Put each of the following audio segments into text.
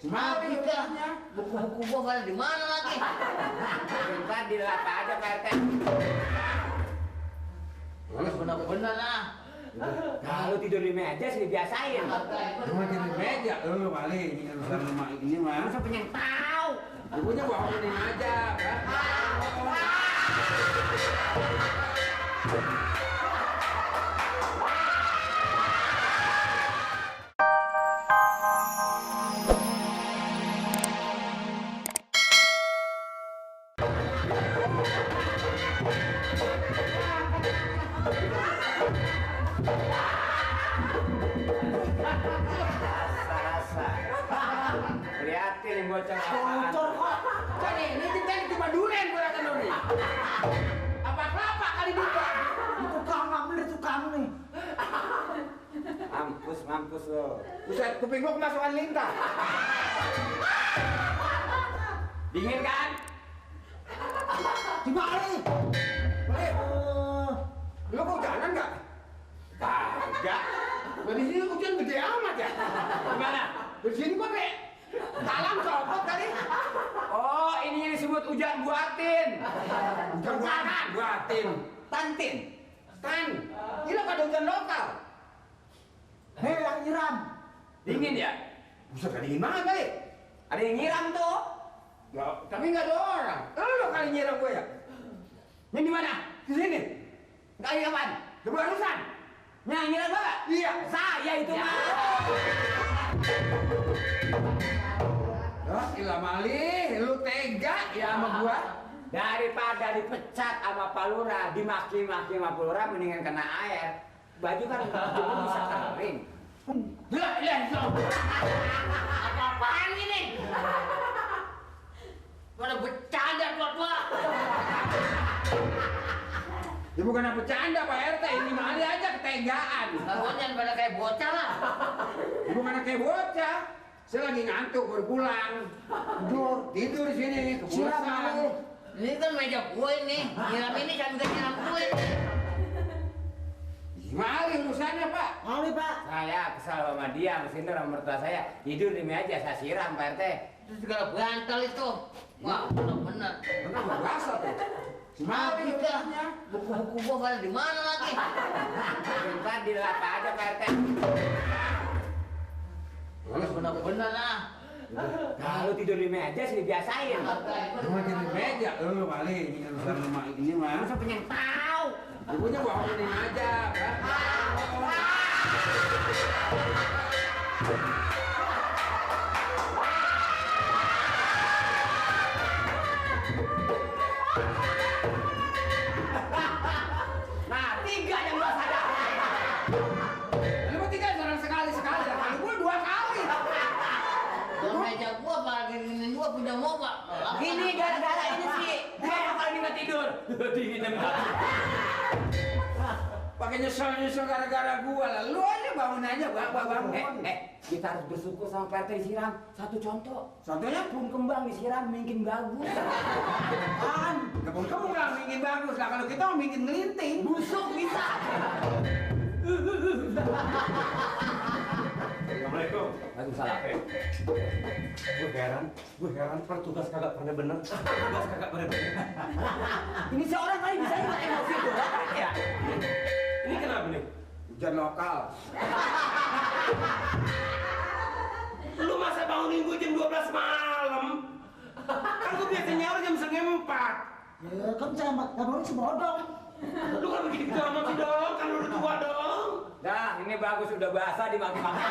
Maaf ya, buku-buku gua pada di mana lagi? Bentar dilap aja Pak RT. Bener-bener lah. Kalau tidur di meja sih dibiasain. Cuma tidur di meja, kali ini kan urusan rumah ini mah. Masa pengen tahu? Ibunya bangunin aja, Pak. Rasa-rasa. Liatin yang bocor apaan. Bocor kok. Kan ini kita cuma duren gua kan nih. Apa kelapa kali buka? Tukang ngambil tukang nih. Mampus lo. Buset, kuping gua kemasukan lintah. Dingin kan? Dibalik. Balik. Lu kok jalan nggak? Kagak. Di sini hujan gede amat ya. Gimana? Di sini kok kayak talam copot tadi. Oh, ini yang disebut hujan buatin. Hujan buatin. Tantin. Tan. Gila pada hujan lokal. Hei, yang nyiram. Dingin ya? Buset, gak dingin banget kali. Ada yang nyiram tuh. Ya, tapi nggak ada orang. Lu kali nyiram gue ya. Yang di mana? Di sini. Kali kapan? Di barusan. Yang nyiram apa? Iya. Saya itu mah. Oh, gila Mali, lu tega ya sama gua? Daripada dipecat sama Pak Lurah, dimaki-maki sama Pak Lurah, mendingan kena air. Baju kan belum bisa kering. Gila, Apa-apaan ini? Pada bercanda tua-tua. ya bukan apa bercanda Pak RT, ini Mali aja ketegaan. Lagunya pada kayak bocah lah. Ya bukan kayak bocah. Saya lagi ngantuk baru pulang. Tidur di sini, Siram kebosan. Mali. Ini kan meja gue ini. Nyiram ini sambil nyiram gue. Mali urusannya Pak. Mali Pak. Saya kesal sama dia, sama Sindur, sama mertua saya. Tidur di meja, saya siram Pak RT. Terus segala bantal itu. Wah, bener-bener. Benar berasa tuh. Maaf Mali ya, urusannya. buku-buku gua pada di mana lagi? Bentar dilap aja Pak RT. Bener-bener lah. Kalau tidur di meja sih dibiasain. Cuma tidur di meja, Mali ini kan urusan rumah ini mah. Masa pengen tahu? Ibunya bangunin aja, Pak. Nah, 3 yang gua sadar. Lu mau tinggal sekali lah. Kalau gua 2 kali. Dan meja gua pada gini juga punya moba. Ini gara-gara ini sih. Gua kalau dia tidur. Dingin bener. Pakai nyesel gara-gara gua lah. Lu aja bangun aja, Bang. Kita harus bersyukur sama Pak RT disiram. Satu contoh. Contohnya Pohon kembang disiram makin bagus. kebun kamu nggak ingin bagus lah. Kalau kita mau ingin ngelinting. Busuk bisa. Assalamualaikum. Waalaikumsalam. Gue heran, petugas kagak pernah bener. Petugas kagak pernah bener. Ini seorang kali bisa juga emosi tuh ya. Ini kenapa nih? Hujan lokal. Lu masa bangunin gue jam 12 malam? Kan gue biasa nyawa jam 3:30. Ya kan saya baru sebodong. Lu kan begitu amat sih dong, kan lu udah tua dong. Dah, ini bagus udah basah dimaki-maki.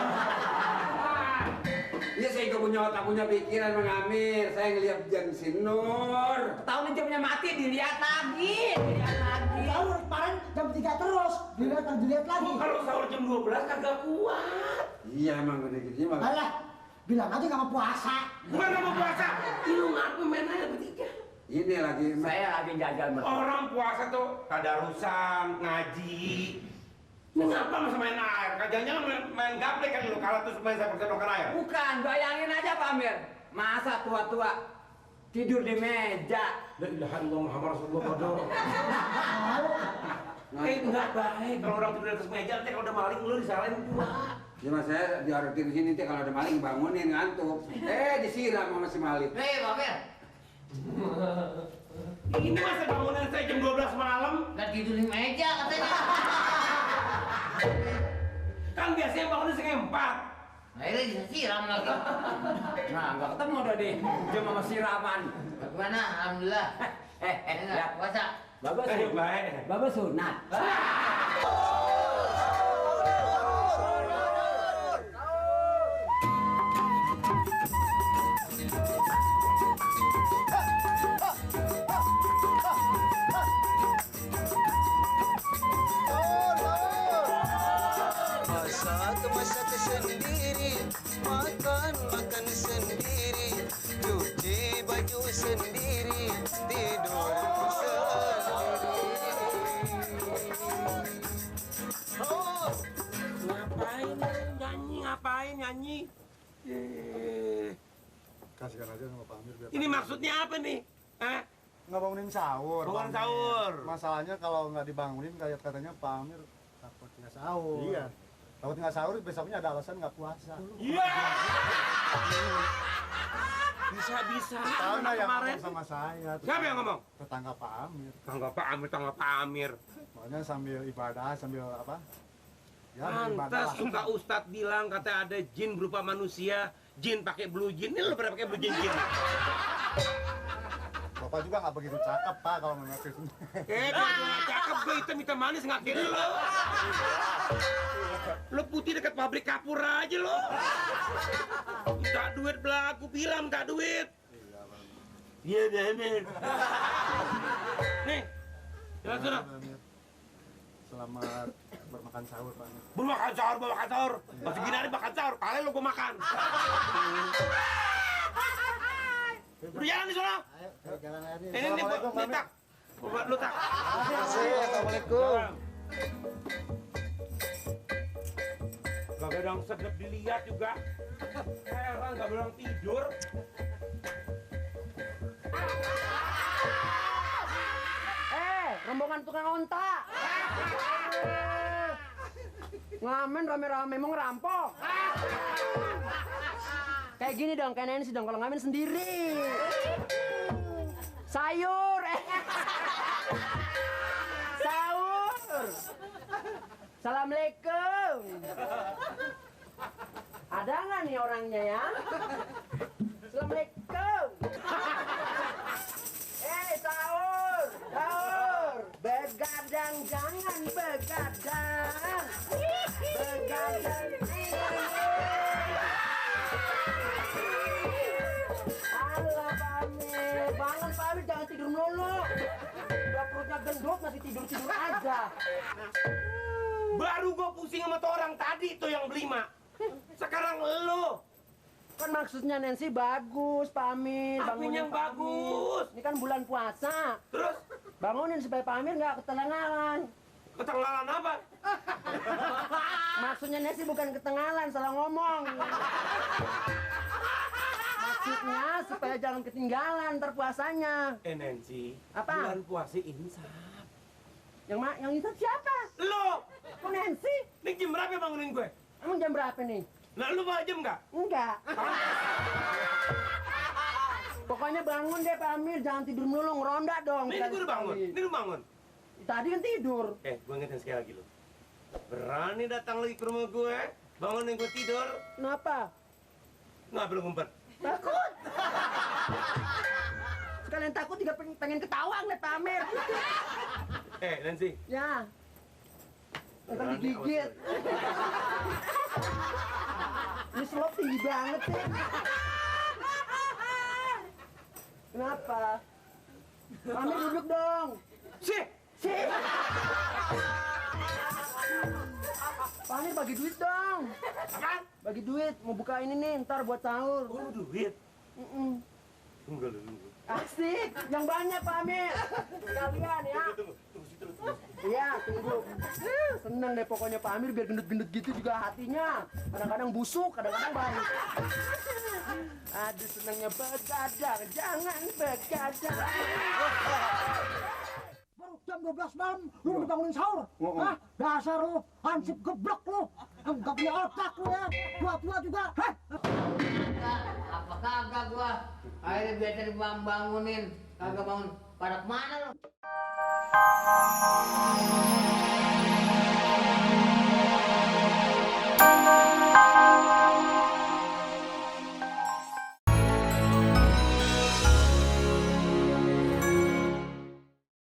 Iya, saya juga punya otak, punya pikiran mengamir. Saya ngeliat jam sinur. Tahun jamnya mati dilihat lagi. Sahur kemarin jam 3 terus. Dilihat lagi. Kalau sahur jam 12 kagak kuat. Iya, emang gede gini mah. Alah, bilang aja gak mau puasa. Bukan nggak mau puasa. Lu ngaku main aja bertiga. Ini lagi Saya lagi jajal mertua. Orang puasa tuh tadarusan, ngaji. Lu ngapa masa main air? Jangan main gaple kan lu kalau terus main sendok-sendokan air. Bukan, bayangin aja Pak Amir. Masa tua-tua tidur di meja. La ilaha illallah Muhammad Rasulullah. Enggak baik kalau orang tidur di atas meja, nanti kalau udah maling lu disalahin gua. Cuma saya diarahin sini teh kalau ada maling bangunin ngantuk. Disiram sama si maling. Pamir. Ini masa bangunan saya jam 12 malam? Nggak tidur di meja katanya. Kan biasanya bangunan setengah 4. Akhirnya disiram lagi. Nah, nggak ketemu udah deh. Cuma sama siraman. Bagaimana? Alhamdulillah. Ya, puasa. Bapak Baik. Bapak sunat. Masak sendiri, makan sendiri, cuci baju sendiri, tidur sendiri. Oh, Ngapain nyanyi? Kasihkan aja sama Pak Amir biar Ini maksudnya apa nih? Hah? nggak bangunin sahur. Bangunin Pak Amir. sahur. Masalahnya kalau nggak dibangunin katanya Pak Amir takut nggak sahur. Iya. Takut nggak sahur besoknya ada alasan nggak puasa. Iya. Bisa-bisa. Tahu nggak yang kemarin. ngomong sama saya? Siapa yang ngomong? Tetangga Pak Amir. Tangga Pak Amir. Makanya sambil ibadah, sambil apa? Ya, beribadah Pantas lah. suka Ustadz bilang kata ada jin berupa manusia, jin pakai blue jin. Ini lo pernah pakai blue jin? Bapak juga nggak begitu cakep Pak kalau ngeliatin. Biar gue nggak cakep, gue hitam manis nggak kira lo. Lo putih dekat pabrik kapur aja lo. Minta duit belagu bilang minta duit. Iya bener. Nih, jalan sana. Selamat bermakan sahur Pak Amir. Bermakan sahur. Masih gini hari makan sahur, kalian lo gue makan. Udah jalan di sana. Ayo jalan aja. Ini Assalamualaikum Pak nih Amir. tak. Buat lu tak. Assalamualaikum. Gak bedang sedep dilihat juga. Heran gak bedang tidur. Rombongan tukang onta. Ngamen rame-rame mau ngerampok. Kayak gini dong, kayak Nancy dong kalau ngamen sendiri. Sayur. Sahur. Assalamualaikum. Ada nggak nih orangnya ya? Assalamualaikum. Sahur. Begadang jangan begadang. Begadang. Halo Pak Amir, bangun Pak Amir, jangan tidur melulu. Udah perutnya gendut masih tidur-tidur aja. Baru gua pusing sama tuh orang tadi tuh yang beli mak. Sekarang lo. Kan maksudnya Nancy bagus Pak Amir. Apanya bangunin yang Pak Amir. bagus? Ini kan bulan puasa. Terus Bangunin supaya Pak Amir nggak ketenangan. ketenggalan apa? Maksudnya Nancy bukan ketengalan, salah ngomong. Maksudnya supaya jangan ketinggalan ntar puasanya. Nancy. Apa? Bulan puasa insaf. Yang itu siapa? Lo. Oh Nancy? Nih jam berapa bangunin gue? Emang jam berapa nih? Nah lu bawa jam nggak? Enggak. Pokoknya bangun deh Pak Amir, jangan tidur melulu, ngeronda dong. Ini gue udah bangun. Ini lu bangun. Tadi kan tidur. Gue ingetin sekali lagi lo. Berani datang lagi ke rumah gue, bangunin gue tidur, Kenapa? nggak perlu ngumpet. Takut. Sekalian takut juga pengen ketawa ngeliat Pak Amir. Nancy. Ya. Ntar Berani digigit. Ini slop tinggi banget sih. Kenapa? Pak Amir duduk dong. Sih. Sih. Pak Amir bagi duit dong. Apaan? Bagi duit, mau buka ini nih, ntar buat sahur. Oh, duit. Tunggu lu. Asik, yang banyak Pak Amir. Sekalian ya. Tunggu situ. Iya, tunggu. Seneng deh pokoknya Pak Amir biar gendut-gendut gitu juga hatinya. Kadang-kadang busuk, kadang-kadang baik. Aduh senengnya begadang, jangan begadang. Baru jam 12 malam lu dibangunin sahur. Hah? Dasar lu, hansip geblok lu. Enggak punya otak lu ya. Tua-tua juga. Hah? Apa kagak gua? Akhirnya biasa dibangunin, kagak bangun. Pada kemana lu?